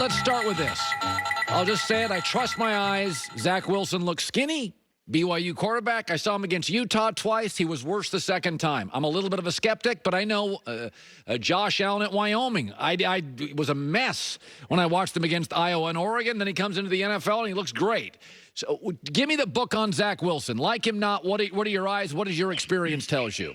let's start with this. I'll just say it. I trust my eyes. Zach Wilson looks skinny. BYU quarterback. I saw him against Utah twice. He was worse the second time. I'm a little bit of a skeptic, but I know Josh Allen at Wyoming. I was a mess when I watched him against Iowa and Oregon. Then he comes into the NFL, and he looks great. So give me the book on Zach Wilson. Like him, not. What are your eyes? What does your experience tells you?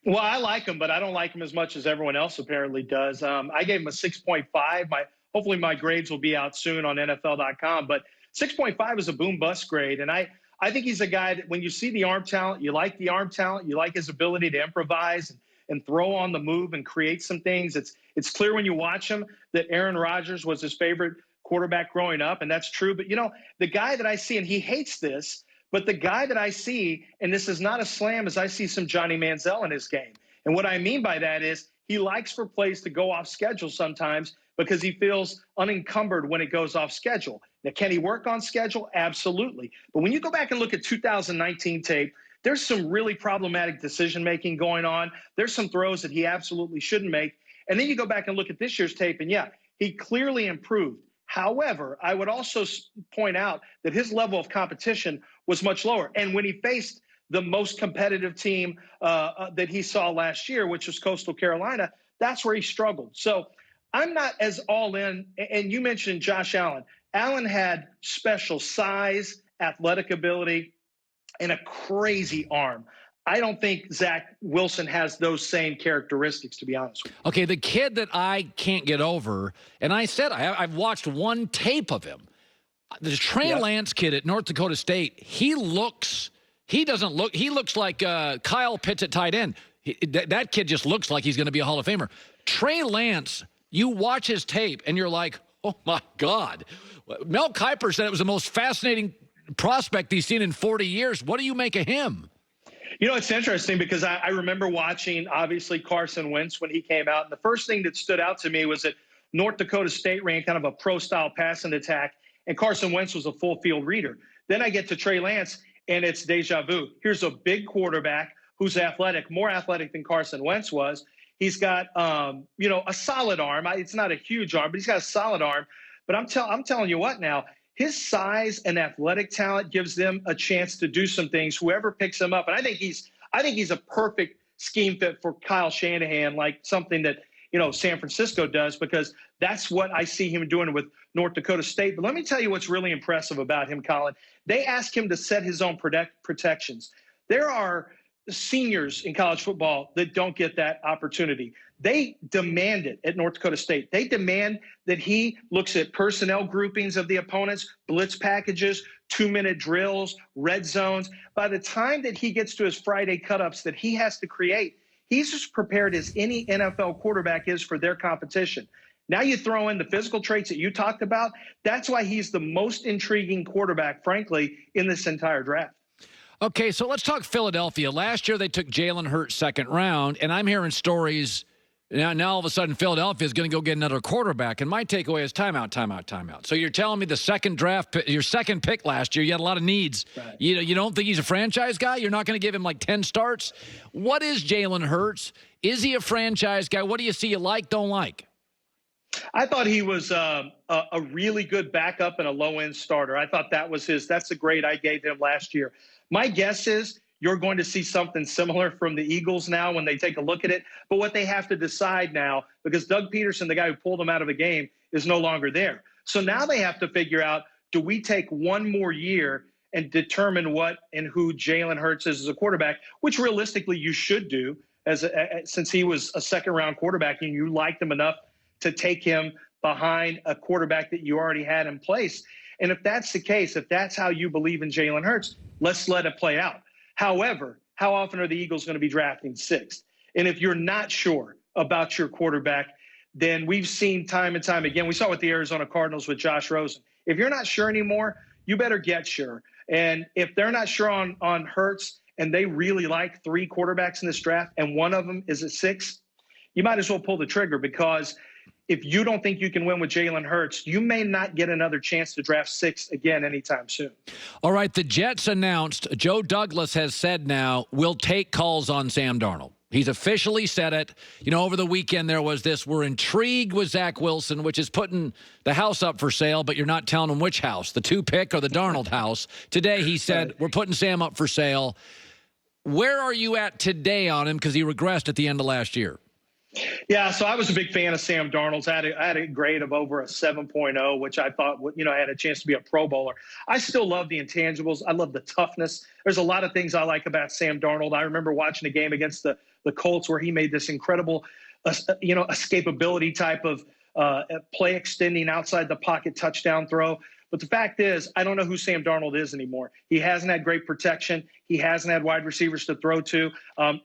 Well, I like him, but I don't like him as much as everyone else apparently does. I gave him a 6.5. Hopefully my grades will be out soon on NFL.com. But 6.5 is a boom-bust grade, and I think he's a guy that when you see the arm talent, you like the arm talent, you like his ability to improvise and throw on the move and create some things. It's clear when you watch him that Aaron Rodgers was his favorite quarterback growing up, and that's true. But, the guy that I see, and he hates this, but the guy that I see, and this is not a slam, is I see some Johnny Manziel in his game. And what I mean by that is he likes for plays to go off schedule sometimes because he feels unencumbered when it goes off schedule. Now, can he work on schedule? Absolutely. But when you go back and look at 2019 tape, there's some really problematic decision-making going on. There's some throws that he absolutely shouldn't make. And then you go back and look at this year's tape, and yeah, he clearly improved. However, I would also point out that his level of competition was much lower. And when he faced the most competitive team that he saw last year, which was Coastal Carolina, that's where he struggled. So I'm not as all in. And you mentioned Josh Allen. Allen had special size, athletic ability, and a crazy arm. I don't think Zach Wilson has those same characteristics, to be honest with you. Okay, the kid that I can't get over, and I said I've watched one tape of him. The Trey Lance kid at North Dakota State, he looks like Kyle Pitts at tight end. That kid just looks like he's going to be a Hall of Famer. Trey Lance, you watch his tape, and you're like, oh, my God. Mel Kiper said it was the most fascinating prospect he's seen in 40 years. What do you make of him? It's interesting because I remember watching, obviously, Carson Wentz when he came out. And the first thing that stood out to me was that North Dakota State ran kind of a pro-style passing attack, and Carson Wentz was a full-field reader. Then I get to Trey Lance, and it's deja vu. Here's a big quarterback who's athletic, more athletic than Carson Wentz was. He's got, a solid arm. It's not a huge arm, but he's got a solid arm. But I'm telling you what now, his size and athletic talent gives them a chance to do some things, whoever picks him up. And I think he's a perfect scheme fit for Kyle Shanahan, like something that, San Francisco does, because that's what I see him doing with North Dakota State. But let me tell you what's really impressive about him, Colin. They ask him to set his own protections. There are seniors in college football that don't get that opportunity. They demand it at North Dakota State. They demand that he looks at personnel groupings of the opponents, blitz packages, 2-minute drills, red zones. By the time that he gets to his Friday cut-ups that he has to create, he's as prepared as any NFL quarterback is for their competition. Now you throw in the physical traits that you talked about. That's why he's the most intriguing quarterback, frankly, in this entire draft. Okay, so let's talk Philadelphia. Last year they took Jalen Hurts second round, and I'm hearing stories now all of a sudden Philadelphia is going to go get another quarterback, and my takeaway is timeout, timeout, timeout. So you're telling me the second draft, your second pick last year, you had a lot of needs. Right. You don't think he's a franchise guy? You're not going to give him like 10 starts? What is Jalen Hurts? Is he a franchise guy? What do you see you like, don't like? I thought he was a really good backup and a low-end starter. I thought that's the grade I gave him last year. My guess is you're going to see something similar from the Eagles now when they take a look at it. But what they have to decide now, because Doug Peterson, the guy who pulled him out of the game, is no longer there. So now they have to figure out, do we take one more year and determine what and who Jalen Hurts is as a quarterback, which realistically you should do since he was a second-round quarterback and you liked him enough to take him behind a quarterback that you already had in place. And if that's the case, if that's how you believe in Jalen Hurts, let's let it play out. However, how often are the Eagles going to be drafting sixth? And if you're not sure about your quarterback, then we've seen time and time again. We saw with the Arizona Cardinals with Josh Rosen. If you're not sure anymore, you better get sure. And if they're not sure on Hurts and they really like 3 quarterbacks in this draft and one of them is at 6, you might as well pull the trigger, because if you don't think you can win with Jalen Hurts, you may not get another chance to draft 6 again anytime soon. All right, the Jets announced, Joe Douglas has said now, we'll take calls on Sam Darnold. He's officially said it. You know, over the weekend there was this, we're intrigued with Zach Wilson, which is putting the house up for sale, but you're not telling him which house, the 2-pick or the Darnold house. Today he said, we're putting Sam up for sale. Where are you at today on him? Because he regressed at the end of last year. Yeah, so I was a big fan of Sam Darnold's. I had a grade of over a 7.0, which I thought, I had a chance to be a Pro Bowler. I still love the intangibles. I love the toughness. There's a lot of things I like about Sam Darnold. I remember watching a game against the Colts where he made this incredible, escapability type of play extending outside the pocket touchdown throw. But the fact is, I don't know who Sam Darnold is anymore. He hasn't had great protection. He hasn't had wide receivers to throw to.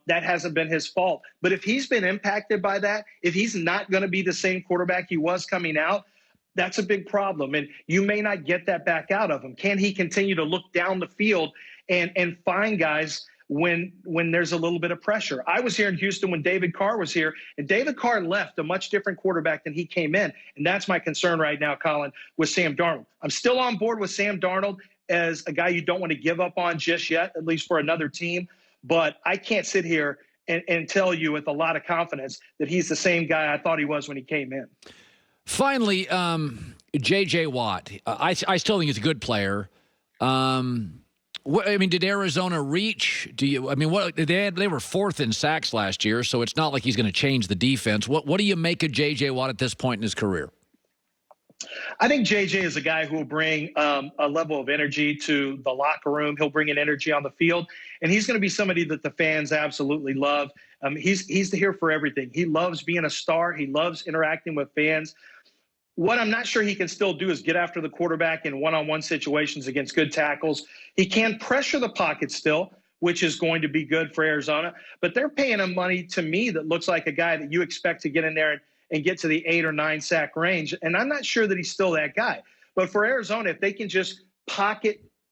That hasn't been his fault. But if he's been impacted by that, if he's not going to be the same quarterback he was coming out, that's a big problem. And you may not get that back out of him. Can he continue to look down the field and find guys when there's a little bit of pressure? I was here in Houston when David Carr was here, and David Carr left a much different quarterback than he came in. And that's my concern right now, Colin, with Sam Darnold. I'm still on board with Sam Darnold as a guy you don't want to give up on just yet, at least for another team. But I can't sit here and tell you with a lot of confidence that he's the same guy I thought he was when he came in. Finally, J.J. Watt. I still think he's a good player. Did Arizona reach? They were fourth in sacks last year, so it's not like he's going to change the defense. What do you make of J.J. Watt at this point in his career? I think J.J. is a guy who will bring a level of energy to the locker room. He'll bring an energy on the field, and he's going to be somebody that the fans absolutely love. He's here for everything. He loves being a star. He loves interacting with fans. What I'm not sure he can still do is get after the quarterback in one-on-one situations against good tackles. He can pressure the pocket still, which is going to be good for Arizona. But they're paying him money, to me, that looks like a guy that you expect to get in there and get to the 8 or 9 sack range. And I'm not sure that he's still that guy. But for Arizona, if they can just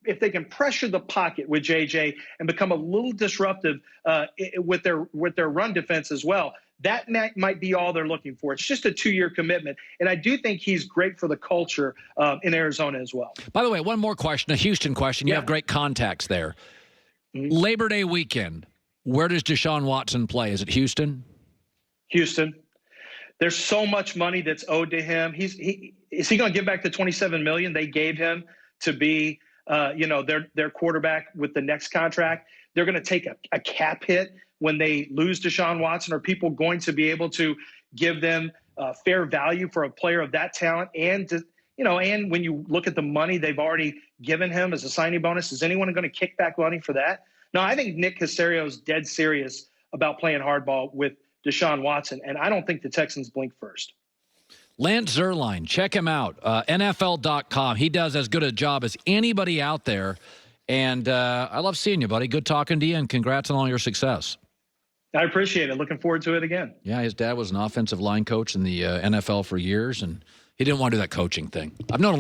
if they can pressure the pocket with JJ and become a little disruptive with their run defense as well, that might be all they're looking for. It's just a 2-year commitment. And I do think he's great for the culture in Arizona as well. By the way, one more question, a Houston question. You have great contacts there. Mm-hmm. Labor Day weekend, where does Deshaun Watson play? Is it Houston? Houston. There's so much money that's owed to him. Is he going to give back the $27 million they gave him to be their quarterback with the next contract? They're going to take a cap hit when they lose Deshaun Watson. Are people going to be able to give them fair value for a player of that talent? And when you look at the money they've already given him as a signing bonus, is anyone going to kick back money for that? No, I think Nick Caserio is dead serious about playing hardball with Deshaun Watson, and I don't think the Texans blink first. Lance Zierlein, check him out, NFL.com. He does as good a job as anybody out there, and I love seeing you, buddy. Good talking to you, and congrats on all your success. I appreciate it. Looking forward to it again. Yeah, his dad was an offensive line coach in the NFL for years, and he didn't want to do that coaching thing. I've known